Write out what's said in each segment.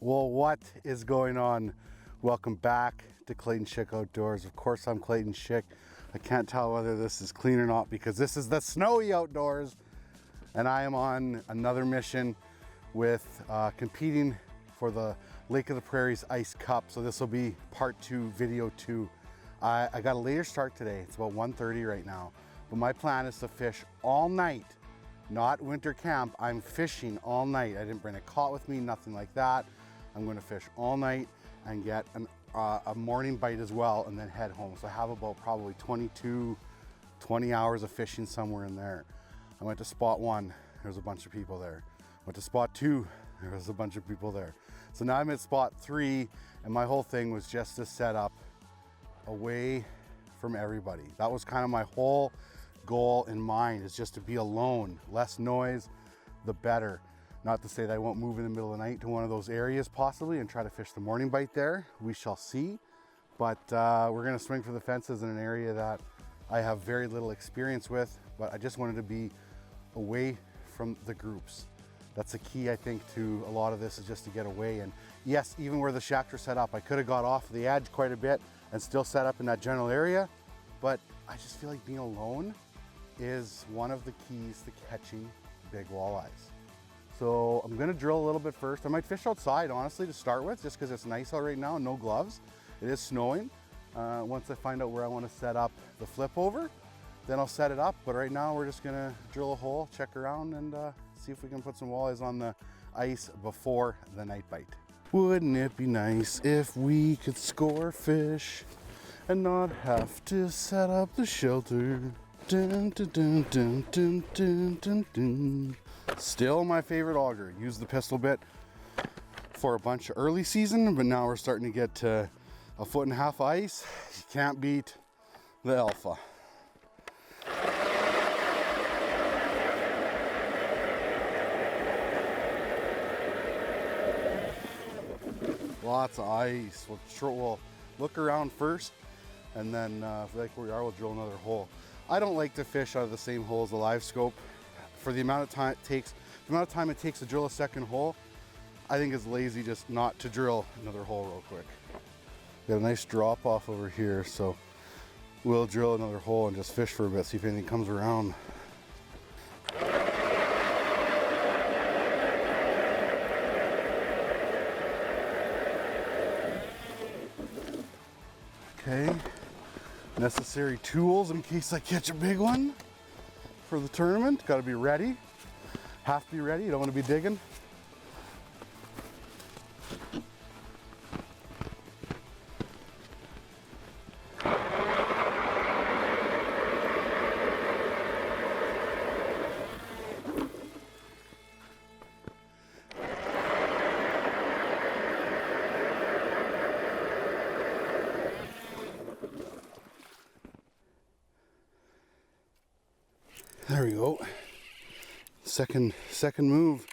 Well, what is going on? Welcome back to Clayton Schick Outdoors. Of course, I'm Clayton Schick. I can't tell whether this is clean or not because this is the snowy outdoors, and I am on another mission with competing for the Lake of the Prairies Ice Cup. So this will be part 2, video 2. I got a later start today. It's about 1:30 right now, but my plan is to fish all night. Not winter camp, I'm fishing all night. I didn't bring a cot with me, nothing like that. I'm gonna fish all night and get a morning bite as well and then head home. So I have about probably 20 hours of fishing somewhere in there. I went to spot 1, there was a bunch of people there. Went to spot 2, there was a bunch of people there. So now I'm at spot 3 and my whole thing was just to set up away from everybody. That was kind of my whole goal in mind, is just to be alone. Less noise, the better. Not to say that I won't move in the middle of the night to one of those areas possibly and try to fish the morning bite there. We shall see. But we're gonna swing for the fences in an area that I have very little experience with, but I just wanted to be away from the groups. That's the key, I think, to a lot of this, is just to get away. And yes, even where the shacks are set up, I could have got off the edge quite a bit and still set up in that general area, but I just feel like being alone is one of the keys to catching big walleyes. So I'm gonna drill a little bit first. I might fish outside, honestly, to start with, just because it's nice out right now, no gloves. It is snowing. Once I find out where I want to set up the flip over, then I'll set it up. But right now we're just gonna drill a hole, check around, and see if we can put some walleyes on the ice before the night bite. Wouldn't it be nice if we could score fish and not have to set up the shelter? Dun, dun, dun, dun, dun, dun, dun, dun. Still my favorite auger. Used the pistol bit for a bunch of early season, but now we're starting to get to 1.5 foot ice. You can't beat the Alpha. Lots of ice. We'll look around first, and then if we like where we are, we'll drill another hole. I don't like to fish out of the same hole as the Livescope. For the amount of time it takes, to drill a second hole, I think it's lazy just not to drill another hole real quick. Got a nice drop off over here, so we'll drill another hole and just fish for a bit, see if anything comes around. Okay, necessary tools in case I catch a big one for the tournament. Got to be ready. Have to be ready. You don't want to be digging. There we go. Second move,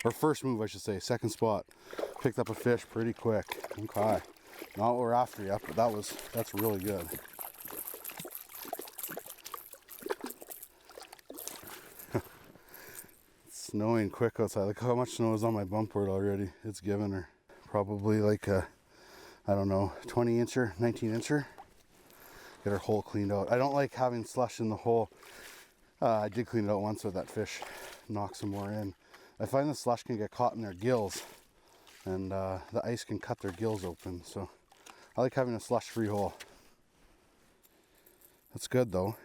or first move I should say, second spot. Picked up a fish pretty quick. Okay. Not what we're after yet, but that's really good. It's snowing quick outside. Look how much snow is on my bump board already. It's giving her probably like a, I don't know, 20 incher, 19 incher. Get her hole cleaned out. I don't like having slush in the hole. I did clean it out once with that fish, knock some more in. I find the slush can get caught in their gills, and the ice can cut their gills open, so I like having a slush-free hole. That's good though.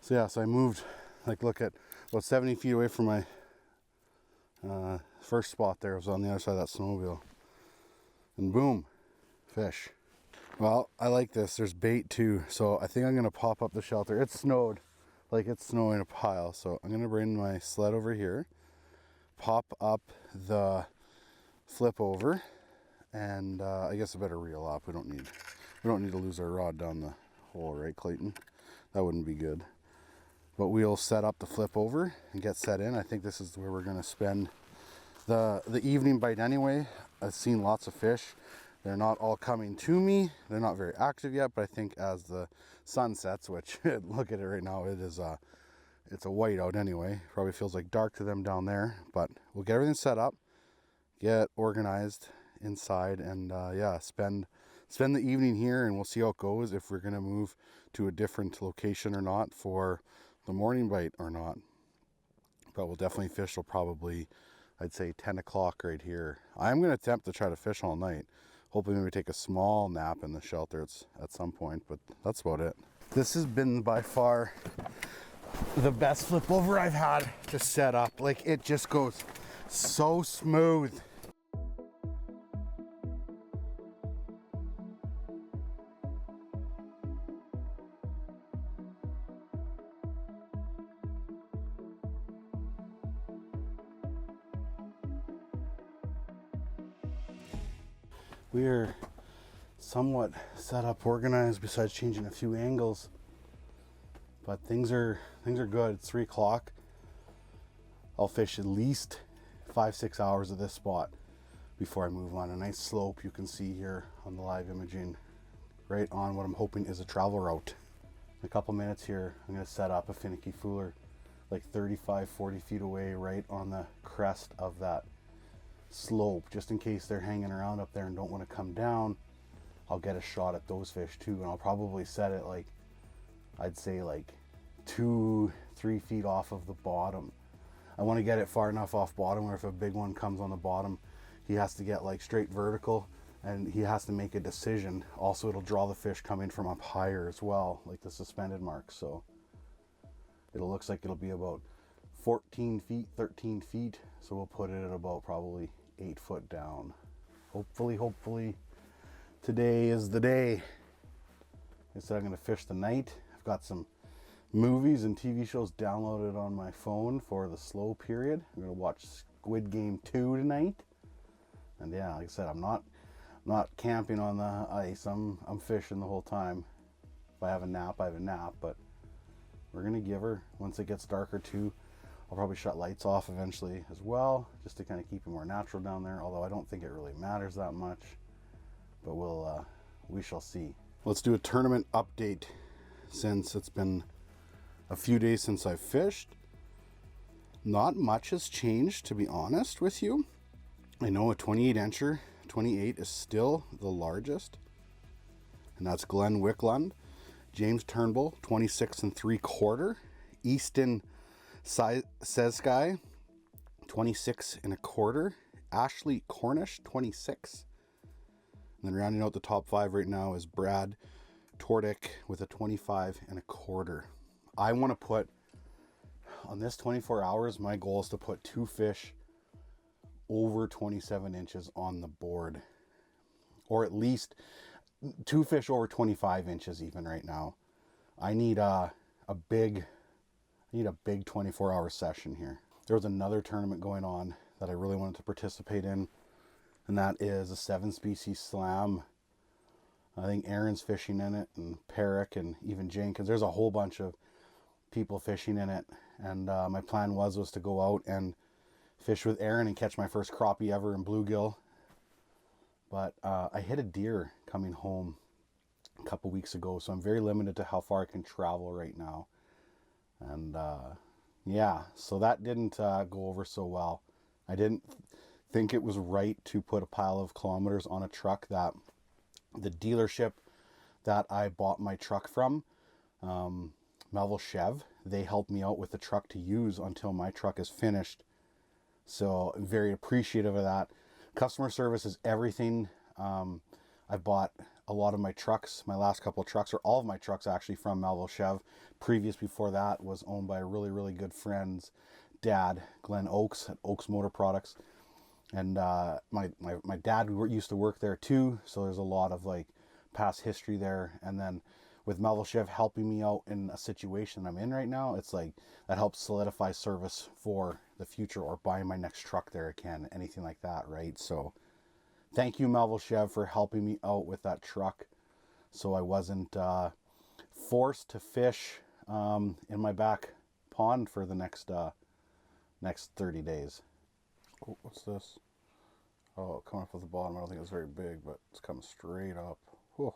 So yeah, so I moved, like, look at about 70 feet away from my first spot there. It was on the other side of that snowmobile. And boom, fish. Well, I like this. There's bait too, so I think I'm gonna pop up the shelter. It snowed. Like, it's snowing a pile, so I'm gonna bring my sled over here, pop up the flip over, and I guess I better reel up. We don't need to lose our rod down the hole, right, Clayton? That wouldn't be good. But we'll set up the flip over and get set in. I think this is where we're gonna spend the evening bite anyway. I've seen lots of fish. They're not all coming to me. They're not very active yet, but I think as the sun sets, which look at it right now, it's a white out anyway. Probably feels like dark to them down there, but we'll get everything set up, get organized inside, and yeah, spend the evening here, and we'll see how it goes, if we're gonna move to a different location or not for the morning bite or not. But we'll definitely fish till probably, I'd say 10 o'clock right here. I'm gonna attempt to try to fish all night. Hopefully maybe take a small nap in the shelter at some point, but that's about it. This has been by far the best flip over I've had to set up. Like, it just goes so smooth. We are somewhat set up, organized, besides changing a few angles, but things are good. It's 3 o'clock. I'll fish at least 5-6 hours of this spot before I move on. A nice slope you can see here on the live imaging, right on what I'm hoping is a travel route. In a couple minutes here, I'm going to set up a Finicky Fooler like 35-40 feet away, right on the crest of that slope, just in case they're hanging around up there and don't want to come down. I'll get a shot at those fish too, and I'll probably set it like, I'd say like 2-3 feet off of the bottom. I want to get it far enough off bottom where if a big one comes on the bottom, he has to get like straight vertical, and he has to make a decision. Also, it'll draw the fish coming from up higher as well, like the suspended mark. So it looks like it'll be about 14 feet, 13 feet. So we'll put it at about probably 8 foot down. Hopefully today is the day. I said I'm gonna fish the night. I've got some movies and TV shows downloaded on my phone for the slow period. I'm gonna watch Squid Game 2 tonight. And yeah, like I said, I'm not camping on the ice. I'm fishing the whole time. If I have a nap, I have a nap, but we're gonna give her, once it gets darker too, I'll probably shut lights off eventually as well, just to kind of keep it more natural down there, although I don't think it really matters that much, but we shall see. Let's do a tournament update, since it's been a few days since I've fished. Not much has changed, to be honest with you. I know a 28 incher, 28 is still the largest, and that's Glenn Wicklund. James Turnbull, 26 3/4. Easton Seskai, 26 1/4. Ashley Cornish, 26. And then rounding out the top 5 right now is Brad Tordick with a 25 1/4. I want to put, on this 24 hours, my goal is to put 2 fish over 27 inches on the board, or at least 2 fish over 25 inches even right now. I need a big 24-hour session here. There was another tournament going on that I really wanted to participate in, and that is a 7-species slam. I think Aaron's fishing in it, and Perrick, and even Jenkins. There's a whole bunch of people fishing in it, and my plan was to go out and fish with Aaron and catch my first crappie ever in bluegill. But I hit a deer coming home a couple weeks ago, so I'm very limited to how far I can travel right now. And yeah, so that didn't go over so well. I didn't think it was right to put a pile of kilometers on a truck that the dealership that I bought my truck from, Melville Chev, they helped me out with the truck to use until my truck is finished. So I'm very appreciative of that. Customer service is everything. I bought a lot of my trucks, my last couple of trucks, or all of my trucks actually, from Melville Chev. Previous before that was owned by a really good friend's dad, Glenn Oakes, at Oakes Motor Products. And my dad used to work there too, so there's a lot of like past history there. And then with Melville Chev helping me out in a situation I'm in right now, it's like that helps solidify service for the future, or buying my next truck there again, anything like that, right? So thank you, Melville Chev, for helping me out with that truck, so I wasn't forced to fish in my back pond for the next 30 days. Oh, what's this? Oh, coming up at the bottom. I don't think it's very big, but it's coming straight up. Whew.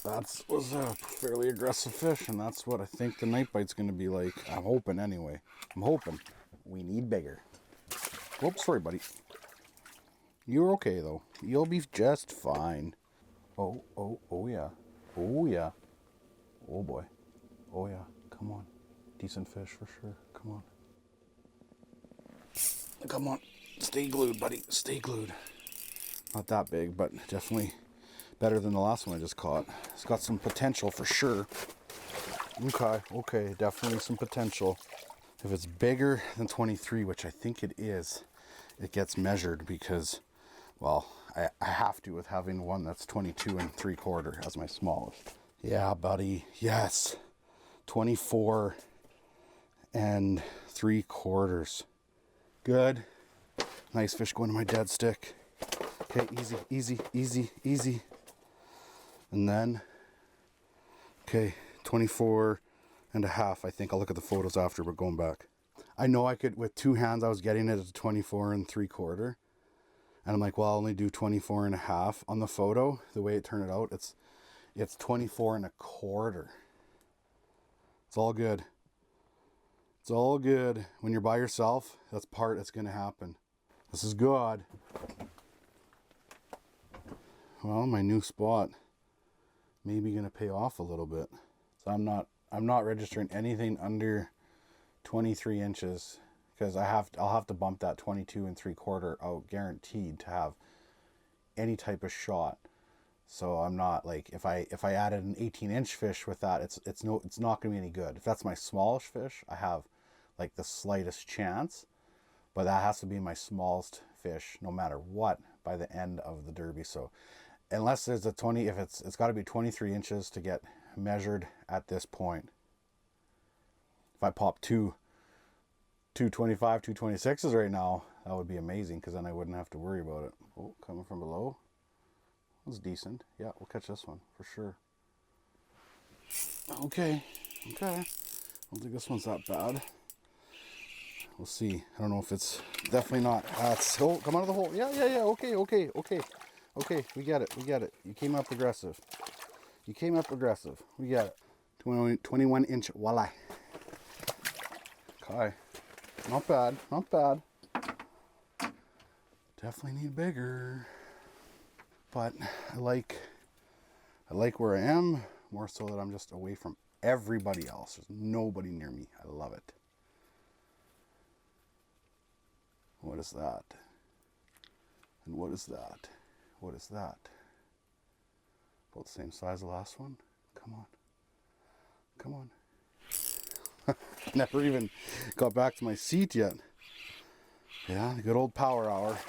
That was a fairly aggressive fish, and that's what I think the night bite's going to be like. I'm hoping anyway. I'm hoping. We need bigger. Whoops, sorry, buddy. You're okay, though. You'll be just fine. Oh, yeah. Oh, yeah. Oh, boy. Oh, yeah. Come on. Decent fish for sure. Come on. Come on. Stay glued, buddy. Stay glued. Not that big, but definitely better than the last one I just caught. It's got some potential for sure. Okay. Definitely some potential. If it's bigger than 23, which I think it is, it gets measured because, well, I have to with having one that's 22 3/4 as my smallest. Yeah, buddy. Yes. 24 3/4. Good. Nice fish going to my dead stick. Okay, easy. And then, okay, 24.5. I think I'll look at the photos after, but going back. I know I could, with two hands, I was getting it at 24 3/4. And I'm like, well, I'll only do 24.5 on the photo. The way it turned out, it's 24 1/4. It's all good. It's all good. When you're by yourself, that's going to happen. This is good. Well, my new spot maybe going to pay off a little bit. So I'm not registering anything under 23 inches because I'll have to bump that 22 3/4 out guaranteed to have any type of shot. So I'm not like, if I added an 18-inch fish with that, it's not going to be any good. If that's my smallest fish, I have like the slightest chance, but that has to be my smallest fish no matter what by the end of the derby. So unless there's a 20, if it's got to be 23 inches to get measured at this point. If I pop two 225, 226s right now, that would be amazing because then I wouldn't have to worry about it. Oh, coming from below. That's decent. Yeah, we'll catch this one for sure. Okay. I don't think this one's that bad. We'll see. I don't know if it's definitely not. Oh, come out of the hole. Yeah. Okay. We get it. You came up aggressive. We get it. 21-inch walleye. Okay. Not bad. Definitely need bigger. But I like where I am, more so that I'm just away from everybody else. There's nobody near me. I love it. What is that? And what is that? What is that? Both the same size as the last one? Come on. Never even got back to my seat yet. Yeah, the good old power hour.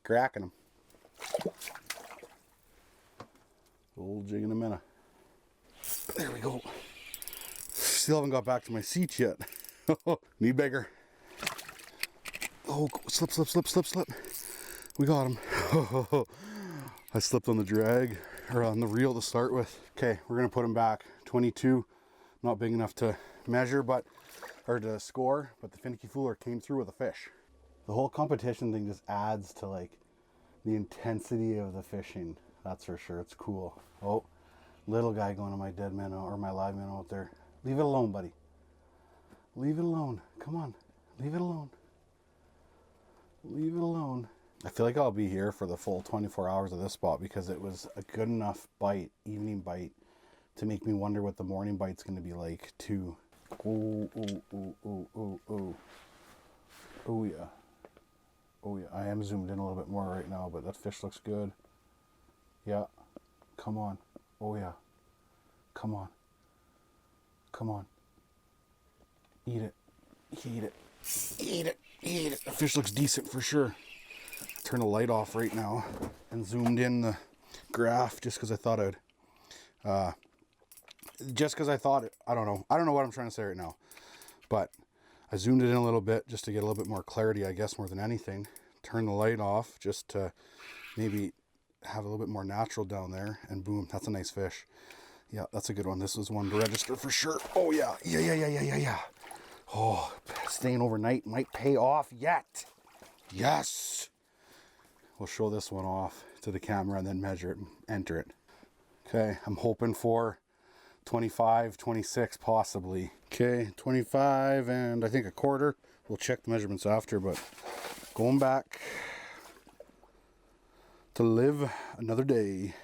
Cracking them. Old jig in a minute. There we go. Still haven't got back to my seat yet. Need bigger. Oh, slip. We got him. I slipped on the drag, or on the reel to start with. Okay, we're gonna put him back. 22, not big enough to measure, or to score, but the Finicky Fooler came through with a fish. The whole competition thing just adds to like the intensity of the fishing. That's for sure. It's cool. Oh, little guy going to my dead minnow or my live minnow out there. Leave it alone, buddy. Leave it alone. Come on. Leave it alone. I feel like I'll be here for the full 24 hours of this spot because it was a good enough bite, evening bite, to make me wonder what the morning bite's going to be like too. Oh yeah. I am zoomed in a little bit more right now, but that fish looks good. Yeah. Come on. Oh yeah. Come on. Eat it. The fish looks decent for sure. Turn the light off right now and zoomed in the graph just because I thought I don't know what I'm trying to say right now, but I zoomed it in a little bit just to get a little bit more clarity, I guess, more than anything. Turn the light off just to maybe have a little bit more natural down there, and boom, that's a nice fish. Yeah, that's a good one. This was one to register for sure. Oh yeah. Oh, staying overnight might pay off yet. Yes. We'll show this one off to the camera and then measure it and enter it. Okay, I'm hoping for 25, 26 possibly. Okay, 25 and I think a quarter. We'll check the measurements after, but going back to live another day.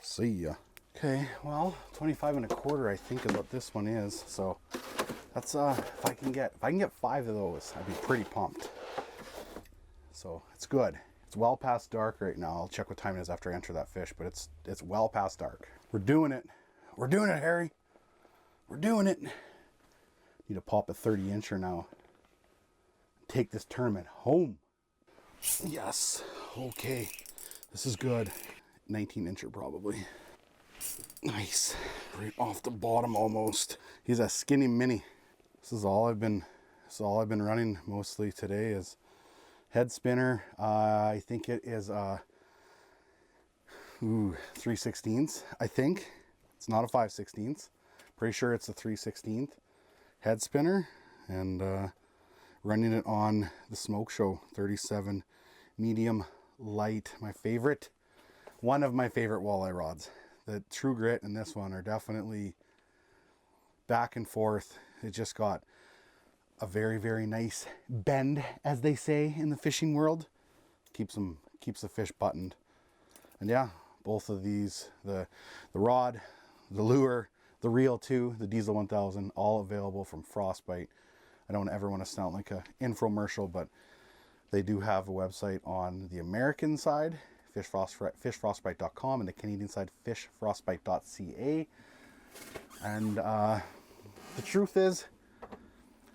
See ya. Okay, well, 25 and a quarter I think is what this one is. So that's if I can get 5 of those, I'd be pretty pumped. So it's good. It's well past dark right now. I'll check what time it is after I enter that fish, but it's well past dark. We're doing it. We're doing it, Harry. We're doing it. Need to pop a 30-incher now. Take this tournament home. Yes. Okay. This is good. 19-incher probably. Nice. Right off the bottom almost. He's a skinny mini. This is all I've been running mostly today is head spinner. I think it is 3/16. I think. It's not a 5/16. Pretty sure it's a 3/16 head spinner, and running it on the Smoke Show 37 medium light. One of my favorite walleye rods. The True Grit and this one are definitely back and forth. It just got a very, very nice bend, as they say in the fishing world. Keeps the fish buttoned. And yeah, both of these, the rod, the lure, the reel too, the Diesel 1000, all available from Frostbite. I don't ever want to sound like an infomercial, but they do have a website on the American side, fishfrostbite.com, and the Canadian side, fishfrostbite.ca. And the truth is,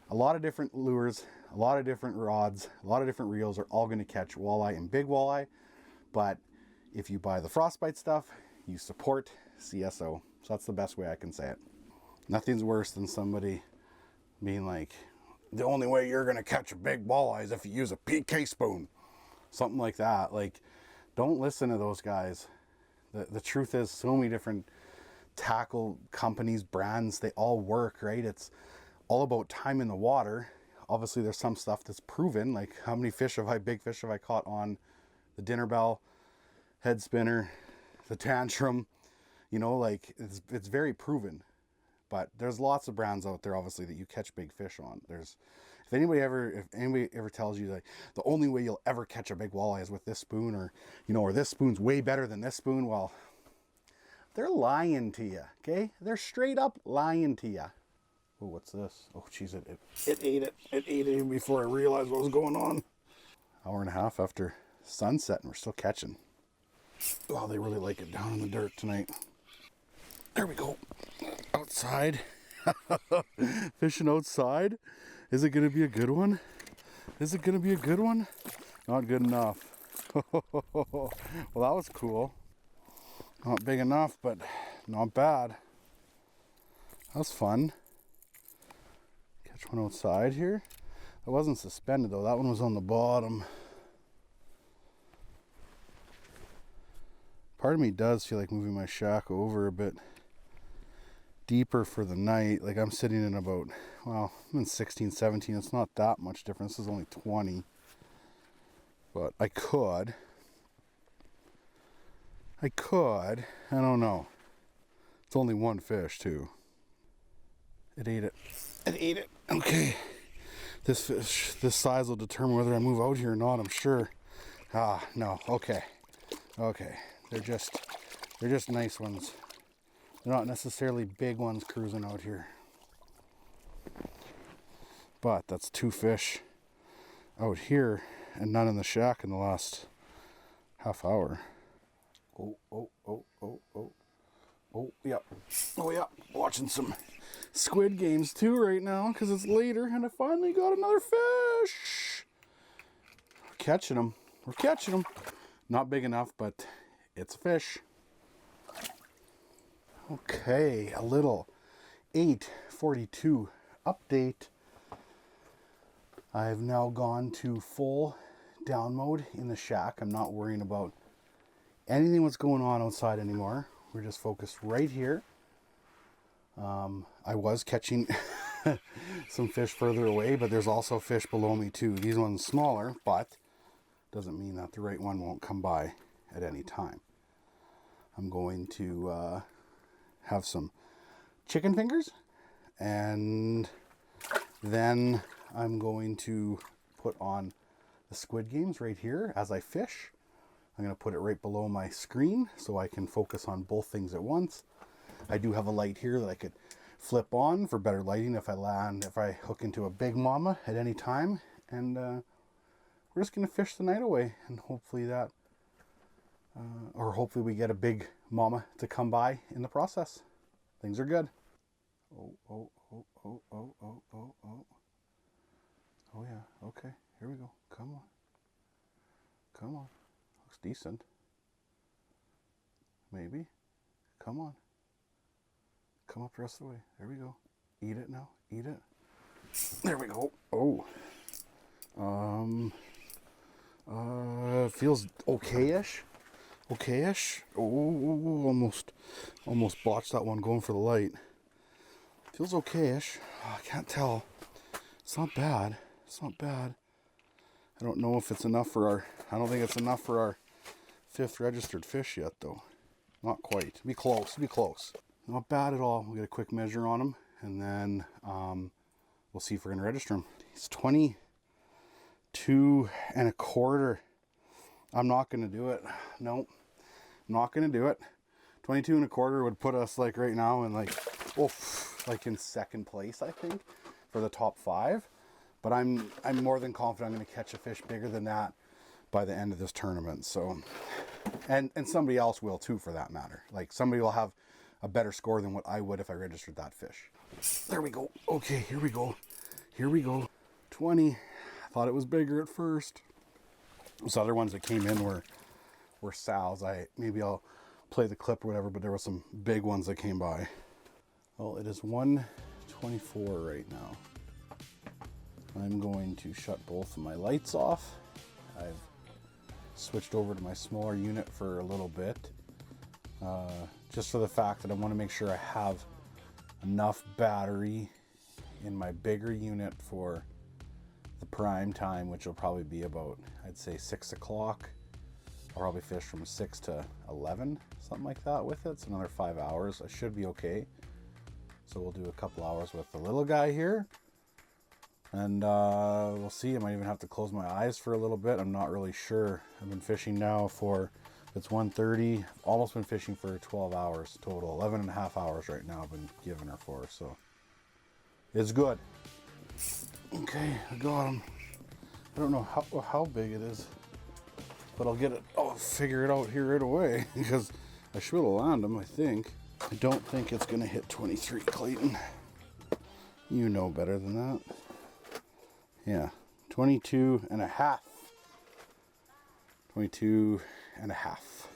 a lot of different lures, a lot of different rods, a lot of different reels are all going to catch walleye and big walleye. But if you buy the Frostbite stuff, you support CSO. So that's the best way I can say it. Nothing's worse than somebody being like, the only way you're going to catch a big walleye is if you use a PK spoon. Something like that. Like, don't listen to those guys. The truth is, so many different tackle companies, brands, they all work, right? It's all about time in the water. Obviously, there's some stuff that's proven, like how many big fish have I caught on the dinner bell, head spinner, the tantrum, you know, like it's very proven. But there's lots of brands out there, obviously, that you catch big fish on. If anybody ever tells you that the only way you'll ever catch a big walleye is with this spoon, or, you know, or this spoon's way better than this spoon, well, they're lying to you, okay? They're straight up lying to you. Oh, what's this? Oh, jeez, it ate it. It ate it even before I realized what was going on. Hour and a half after sunset, and we're still catching. Oh, they really like it down in the dirt tonight. There we go. Outside. Fishing outside. Is it going to be a good one? Is it going to be a good one? Not good enough. Well, that was cool. Not big enough, but not bad. That was fun. Catch one outside here. It wasn't suspended though. That one was on the bottom. Part of me does feel like moving my shack over a bit deeper for the night. Like I'm sitting in about, well, I'm in 16, 17. It's not that much difference. This is only 20. But I could. I don't know. It's only one fish too. It ate it. It ate it. Okay. This fish, this size will determine whether I move out here or not, I'm sure. Ah, no. Okay. Okay. They're just nice ones. They're not necessarily big ones cruising out here. But that's 2 fish out here and none in the shack in the last half hour. Oh, yeah. Oh, yeah. Watching some Squid Games too right now because it's later and I finally got another fish. We're catching them. We're catching them. Not big enough, but it's a fish. Okay, a little 8:42 update. I've now gone to full down mode in the shack. I'm not worrying about anything what's going on outside anymore. We're just focused right here. I was catching some fish further away, but there's also fish below me too. These ones smaller, but doesn't mean that the right one won't come by at any time. I'm going to have some chicken fingers. And then I'm going to put on the squid games right here as I fish. I'm going to put it right below my screen so I can focus on both things at once. I do have a light here that I could flip on for better lighting if I hook into a big mama at any time. And we're just going to fish the night away, and hopefully hopefully we get a big mama to come by in the process. Things are good. Oh yeah, okay, here we go. Come on. Looks decent. Maybe. Come on. Come up the rest of the way. There we go. Eat it now. Eat it. There we go. Oh. Feels okay-ish. Okay-ish. Oh, almost botched that one going for the light. Feels okay-ish. Oh, I can't tell. It's not bad. It's not bad. I don't know if it's enough for I don't think it's enough for our 5th registered fish yet, though. Not quite. Be close. Be close. Not bad at all. We'll get a quick measure on him, and then we'll see if we're going to register him. He's 22 1/4. I'm not going to do it. Nope. I'm not going to do it. 22 1/4 would put us like right now in like in 2nd place, I think, for the top 5. But I'm more than confident I'm going to catch a fish bigger than that by the end of this tournament. So, and somebody else will too, for that matter. Like, somebody will have a better score than what I would if I registered that fish. There we go. Okay, here we go. Here we go. 20. I thought it was bigger at first. Those other ones that came in were sows. Maybe I'll play the clip or whatever, but there were some big ones that came by. Well, it is 1:24 right now. I'm going to shut both of my lights off. I've switched over to my smaller unit for a little bit, just for the fact that I want to make sure I have enough battery in my bigger unit for the prime time, which will probably be about, I'd say, 6 o'clock. I'll probably fish from 6 to 11, something like that with it. It's another 5 hours. I should be okay. So we'll do a couple hours with the little guy here. And we'll see. I might even have to close my eyes for a little bit. I'm not really sure. I've been fishing now for, it's 1:30. I've almost been fishing for 12 hours total. 11 and a half hours right now I've been giving her for. So it's good. Okay, I got him. I don't know how big it is, but I'll figure it out here right away because I should have landed him, I think. I don't think it's going to hit 23, Clayton. You know better than that. Yeah, 22 and a half. 22 and a half.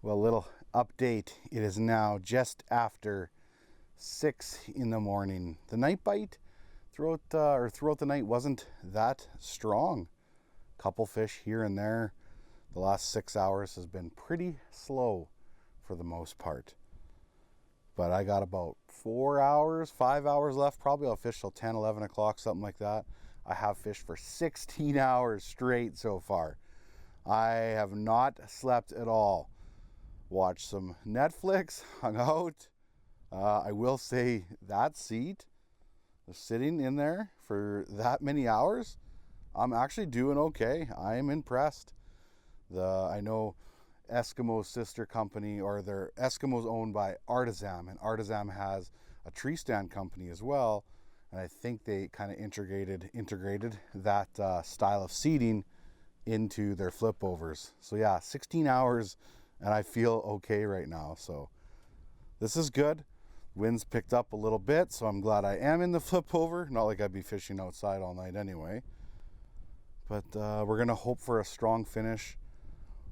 Well, little update. It is now just after 6 in the morning. The night bite throughout the night wasn't that strong. Couple fish here and there. The last 6 hours has been pretty slow for the most part. But I got about 4 hours, 5 hours left. Probably I'll fish till 10, 11 o'clock, something like that. I have fished for 16 hours straight so far. I have not slept at all. Watched some Netflix, hung out. I will say that seat, sitting in there for that many hours, I'm actually doing okay. I am impressed. I know Eskimo's sister company, or their Eskimo's owned by Artisan, and Artisan has a tree stand company as well. And I think they kind of integrated that style of seating into their flip overs. So yeah, 16 hours. And I feel okay right now, so this is good. Wind's picked up a little bit, so I'm glad I am in the flip over. Not like I'd be fishing outside all night anyway. But we're gonna hope for a strong finish.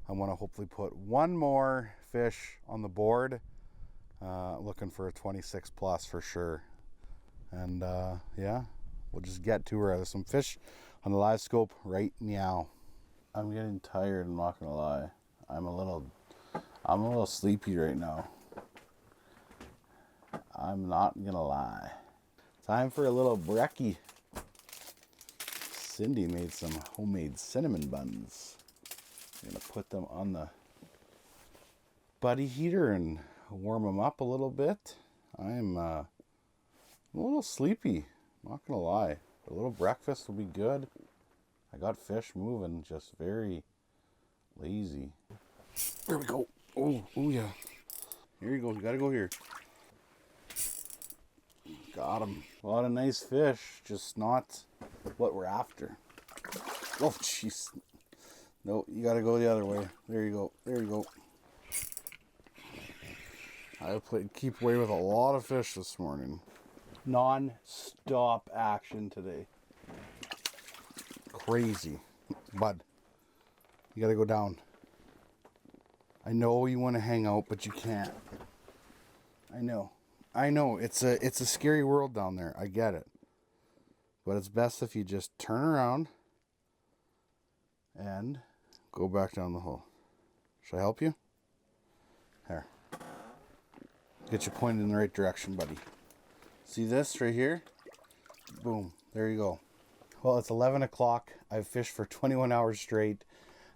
I want to hopefully put one more fish on the board. Looking for a 26 plus for sure. And yeah, we'll just get to her. There's some fish on the Livescope right now. I'm getting tired, I'm not gonna lie. I'm a little sleepy right now. I'm not gonna lie. Time for a little brekkie. Cindy made some homemade cinnamon buns. I'm gonna put them on the buddy heater and warm them up a little bit. I'm a little sleepy, not gonna lie. A little breakfast will be good. I got fish moving, just very lazy. There we go. Oh yeah. Here you go, you gotta go here. Got him. A lot of nice fish, just not what we're after. Oh jeez. No, you gotta go the other way. There you go, there you go. I keep away with a lot of fish this morning. Non-stop action today. Crazy. Bud, you gotta go down. I know you want to hang out, but you can't. I know. It's a scary world down there. I get it. But it's best if you just turn around and go back down the hole. Should I help you? Here. Get you pointed in the right direction, buddy. See this right here? Boom. There you go. Well, it's 11 o'clock. I've fished for 21 hours straight.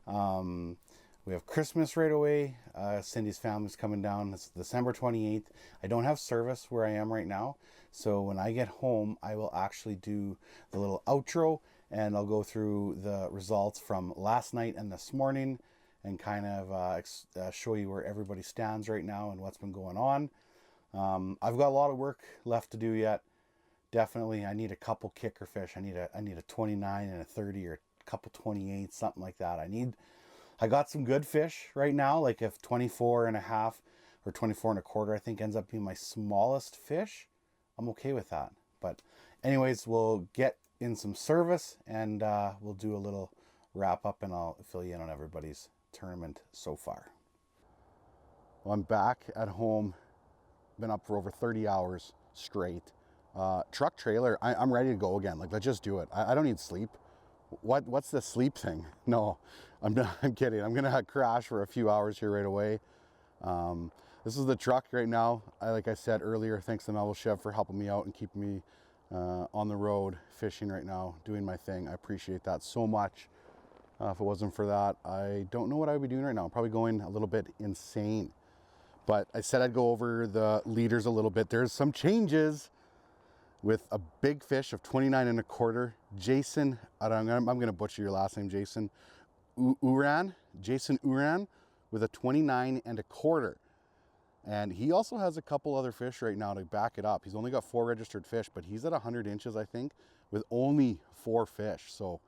We have Christmas right away. Cindy's family's coming down. It's December 28th. I don't have service where I am right now. So when I get home, I will actually do the little outro and I'll go through the results from last night and this morning and kind of show you where everybody stands right now and what's been going on. I've got a lot of work left to do yet. Definitely, I need a couple kicker fish. I need a 29 and a 30 or a couple 28, something like that. I got some good fish right now. Like if 24 and a half or 24 and a quarter, I think ends up being my smallest fish, I'm okay with that. But anyways, we'll get in some service and we'll do a little wrap up and I'll fill you in on everybody's tournament so far. Well, I'm back at home. Been up for over 30 hours straight. Truck trailer, I'm ready to go again. Like, let's just do it. I don't need sleep. What's the sleep thing? No, I'm kidding. I'm gonna crash for a few hours here right away. This is the truck right now. Like I said earlier, thanks to Melville Chev for helping me out and keeping me on the road fishing right now, doing my thing. I appreciate that so much. If it wasn't for that, I don't know what I would be doing right now. I'm probably going a little bit insane. But I said I'd go over the leaders a little bit. There's some changes with a big fish of 29 and a quarter. Jason, I'm gonna butcher your last name, Jason Uran with a 29 and a quarter. And he also has a couple other fish right now to back it up. He's only got 4 registered fish, but he's at 100 inches, I think, with only 4 fish. So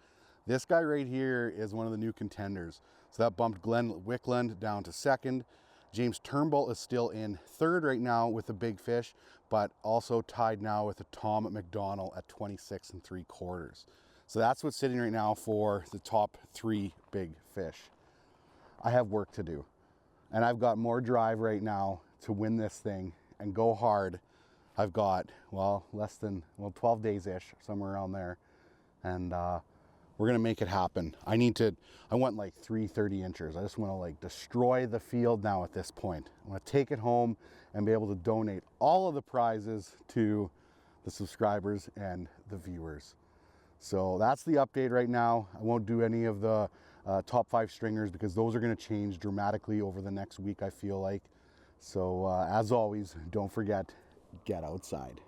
this guy right here is one of the new contenders. So that bumped Glenn Wickland down to second. James Turnbull is still in third right now with a big fish, but also tied now with a Tom McDonald at 26 3/4. So that's what's sitting right now for the top 3 big fish. I have work to do, and I've got more drive right now to win this thing and go hard. I've got, well, 12 days-ish, somewhere around there, and we're gonna make it happen. I want like 330 inches. I just wanna like destroy the field now at this point. I wanna take it home and be able to donate all of the prizes to the subscribers and the viewers. So that's the update right now. I won't do any of the top 5 stringers because those are gonna change dramatically over the next week, I feel like. So as always, don't forget, get outside.